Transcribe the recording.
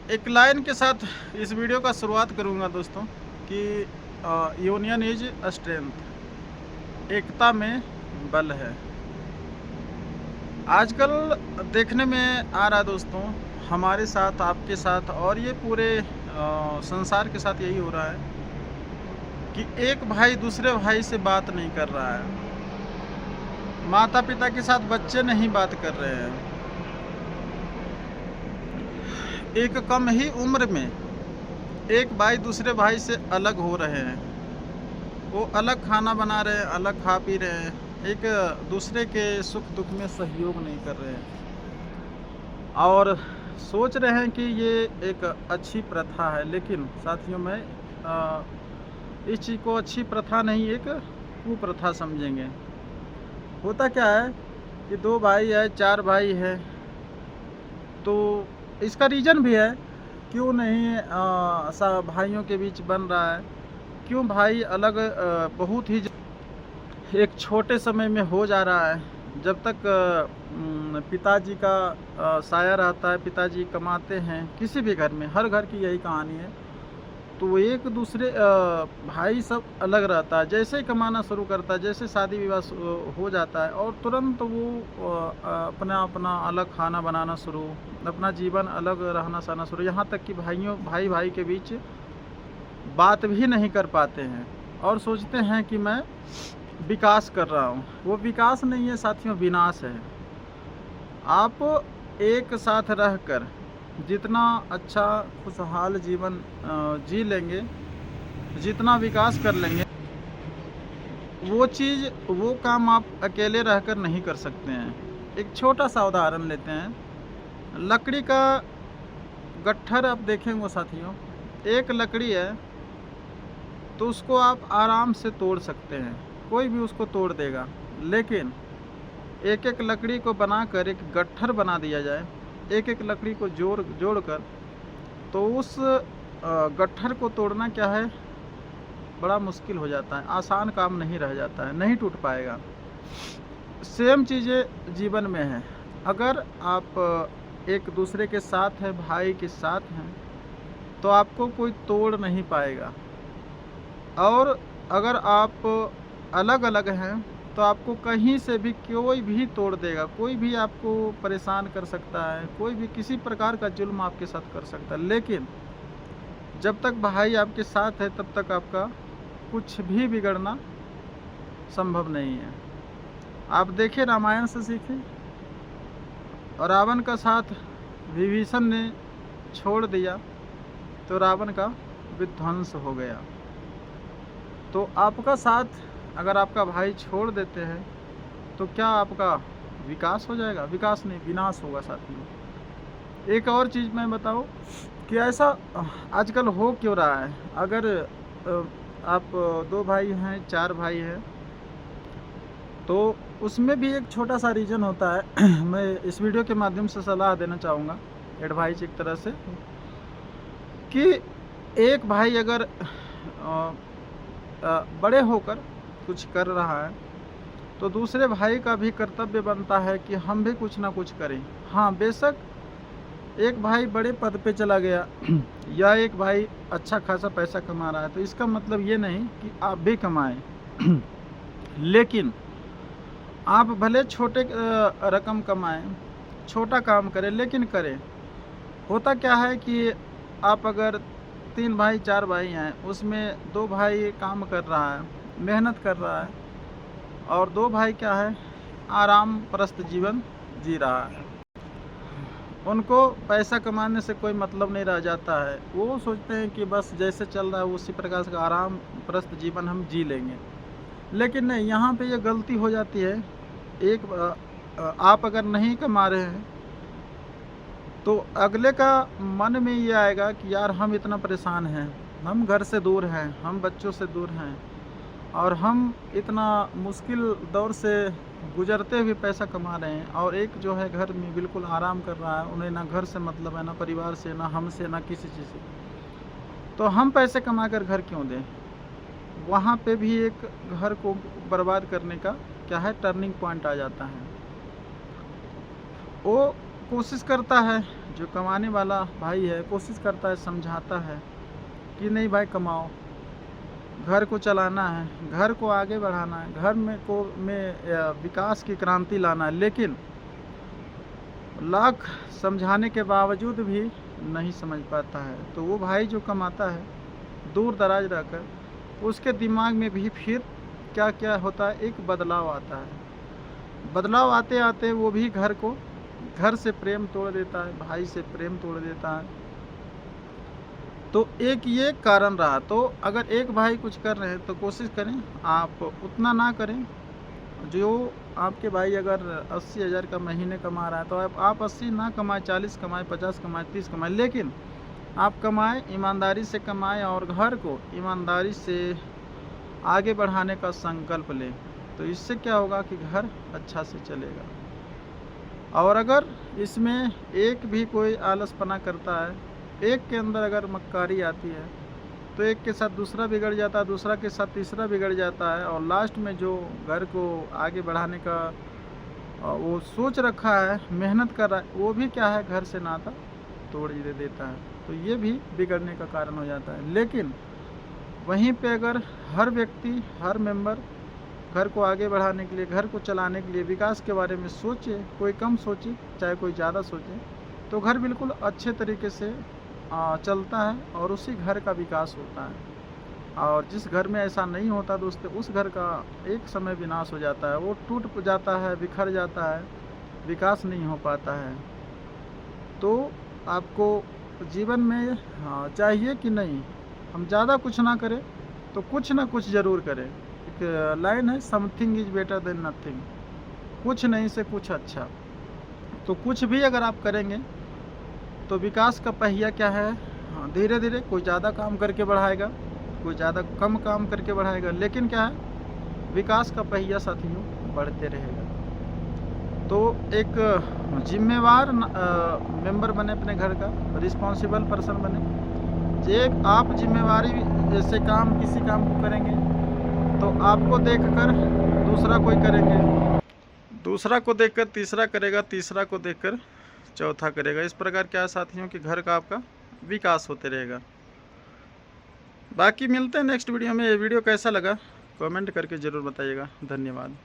एक लाइन के साथ इस वीडियो का शुरुआत करूंगा दोस्तों कि यूनियन इज स्ट्रेंथ, एकता में बल है। आजकल देखने में आ रहा है दोस्तों, हमारे साथ, आपके साथ और ये पूरे संसार के साथ यही हो रहा है कि एक भाई दूसरे भाई से बात नहीं कर रहा है। माता पिता के साथ बच्चे नहीं बात कर रहे हैं। एक कम ही उम्र में एक भाई दूसरे भाई से अलग हो रहे हैं। वो अलग खाना बना रहे हैं, अलग खा पी रहे हैं, एक दूसरे के सुख दुख में सहयोग नहीं कर रहे हैं और सोच रहे हैं कि ये एक अच्छी प्रथा है। लेकिन साथियों में इस चीज़ को अच्छी प्रथा नहीं, एक कुप्रथा समझेंगे। होता क्या है कि दो भाई है, चार भाई है, तो इसका रीज़न भी है क्यों नहीं भाइयों के बीच बन रहा है, क्यों भाई अलग बहुत ही एक छोटे समय में हो जा रहा है। जब तक पिताजी का साया रहता है, पिताजी कमाते हैं, किसी भी घर में, हर घर की यही कहानी है, तो एक दूसरे भाई सब अलग रहता है। जैसे ही कमाना शुरू करता है, जैसे शादी विवाह हो जाता है और तुरंत वो अपना अपना अलग खाना बनाना शुरू, अपना जीवन अलग रहना सहना शुरू। यहाँ तक कि भाई भाई के बीच बात भी नहीं कर पाते हैं और सोचते हैं कि मैं विकास कर रहा हूँ। वो विकास नहीं है साथियों, विनाश है। आप एक साथ रहकर जितना अच्छा खुशहाल जीवन जी लेंगे, जितना विकास कर लेंगे, वो चीज़, वो काम आप अकेले रहकर नहीं कर सकते हैं। एक छोटा सा उदाहरण लेते हैं। लकड़ी का गट्ठर आप देखेंगे साथियों, एक लकड़ी है तो उसको आप आराम से तोड़ सकते हैं, कोई भी उसको तोड़ देगा। लेकिन एक एक लकड़ी को बनाकर एक गट्ठर बना दिया जाए, एक एक लकड़ी को जोड़कर, तो उस गट्ठर को तोड़ना क्या है, बड़ा मुश्किल हो जाता है, आसान काम नहीं रह जाता है, नहीं टूट पाएगा। सेम चीज़ें जीवन में है। अगर आप एक दूसरे के साथ हैं, भाई के साथ हैं, तो आपको कोई तोड़ नहीं पाएगा। और अगर आप अलग अलग हैं तो आपको कहीं से भी कोई भी तोड़ देगा, कोई भी आपको परेशान कर सकता है, कोई भी किसी प्रकार का जुल्म आपके साथ कर सकता है। लेकिन जब तक भाई आपके साथ है तब तक आपका कुछ भी बिगड़ना संभव नहीं है। आप देखिए, रामायण से सीखें। और रावण का साथ विभीषण ने छोड़ दिया तो रावण का विध्वंस हो गया। तो आपका साथ अगर आपका भाई छोड़ देते हैं तो क्या आपका विकास हो जाएगा? विकास नहीं, विनाश होगा साथियों। एक और चीज़ मैं बताऊं कि ऐसा आजकल हो क्यों रहा है। अगर आप दो भाई हैं, चार भाई हैं, तो उसमें भी एक छोटा सा रीज़न होता है। मैं इस वीडियो के माध्यम से सलाह देना चाहूँगा, एडवाइस एक तरह से, कि एक भाई अगर बड़े होकर कुछ कर रहा है तो दूसरे भाई का भी कर्तव्य बनता है कि हम भी कुछ ना कुछ करें। हाँ, बेशक एक भाई बड़े पद पे चला गया या एक भाई अच्छा खासा पैसा कमा रहा है तो इसका मतलब ये नहीं कि आप भी कमाएं। लेकिन आप भले छोटे रकम कमाएं, छोटा काम करें, लेकिन करें। होता क्या है कि आप अगर 3 भाई 4 भाई हैं, उसमें 2 भाई काम कर रहा है, मेहनत कर रहा है, और 2 भाई क्या है, आराम परस्त जीवन जी रहा है। उनको पैसा कमाने से कोई मतलब नहीं रह जाता है। वो सोचते हैं कि बस जैसे चल रहा है उसी प्रकार से आराम परस्त जीवन हम जी लेंगे। लेकिन नहीं, यहाँ पे ये गलती हो जाती है। आप अगर नहीं कमा रहे हैं तो अगले का मन में ये आएगा कि यार हम इतना परेशान हैं, हम घर से दूर हैं, हम बच्चों से दूर हैं, और हम इतना मुश्किल दौर से गुजरते हुए पैसा कमा रहे हैं, और एक जो है घर में बिल्कुल आराम कर रहा है, उन्हें ना घर से मतलब है, ना परिवार से, ना हमसे, ना किसी चीज़ से, तो हम पैसे कमा कर घर क्यों दें? वहाँ पे भी एक घर को बर्बाद करने का क्या है, टर्निंग पॉइंट आ जाता है। वो कोशिश करता है, जो कमाने वाला भाई है कोशिश करता है, समझाता है कि नहीं भाई कमाओ, घर को चलाना है, घर को आगे बढ़ाना है, घर में विकास की क्रांति लाना है। लेकिन लाख समझाने के बावजूद भी नहीं समझ पाता है। तो वो भाई जो कमाता है दूर दराज रहकर, उसके दिमाग में भी फिर क्या क्या होता है, एक बदलाव आता है। बदलाव आते आते वो भी घर से प्रेम तोड़ देता है, भाई से प्रेम तोड़ देता है। तो एक ये कारण रहा। तो अगर एक भाई कुछ कर रहे हैं तो कोशिश करें आप उतना ना करें। जो आपके भाई अगर 80,000 का महीने कमा रहा है तो आप 80 ना कमाएं, 40 कमाएं, 50 कमाएं, 30 कमाएं, लेकिन आप कमाएं, ईमानदारी से कमाएं और घर को ईमानदारी से आगे बढ़ाने का संकल्प लें। तो इससे क्या होगा कि घर अच्छा से चलेगा। और अगर इसमें एक भी कोई आलसपना करता है, एक के अंदर अगर मक्कारी आती है तो एक के साथ दूसरा बिगड़ जाता है, दूसरा के साथ तीसरा बिगड़ जाता है, और लास्ट में जो घर को आगे बढ़ाने का वो सोच रखा है, मेहनत कर रहा है, वो भी क्या है, घर से नाता तोड़ दे देता है। तो ये भी बिगड़ने का कारण हो जाता है। लेकिन वहीं पे अगर हर व्यक्ति, हर मेंबर घर को आगे बढ़ाने के लिए, घर को चलाने के लिए, विकास के बारे में सोचे, कोई कम सोचे चाहे कोई ज़्यादा सोचे, तो घर बिल्कुल अच्छे तरीके से चलता है और उसी घर का विकास होता है। और जिस घर में ऐसा नहीं होता दोस्तों, उस घर का एक समय विनाश हो जाता है, वो टूट जाता है, बिखर जाता है, विकास नहीं हो पाता है। तो आपको जीवन में चाहिए कि नहीं, हम ज़्यादा कुछ ना करें तो कुछ ना कुछ ज़रूर करें। एक लाइन है, something is better than nothing, कुछ नहीं से कुछ अच्छा। तो कुछ भी अगर आप करेंगे तो विकास का पहिया क्या है, धीरे धीरे कोई ज़्यादा काम करके बढ़ाएगा, कोई ज़्यादा कम काम करके बढ़ाएगा, लेकिन क्या है, विकास का पहिया साथियों बढ़ते रहेगा। तो एक जिम्मेवार मेंबर बने अपने घर का, रिस्पॉन्सिबल पर्सन बने। एक आप जिम्मेवारी जैसे काम, किसी काम को करेंगे तो आपको देखकर दूसरा कोई करेंगे, दूसरा को देखकर तीसरा करेगा, तीसरा को देखकर चौथा करेगा। इस प्रकार क्या है साथियों कि घर का आपका विकास होते रहेगा। बाकी मिलते हैं नेक्स्ट वीडियो में। ये वीडियो कैसा लगा कमेंट करके ज़रूर बताइएगा। धन्यवाद।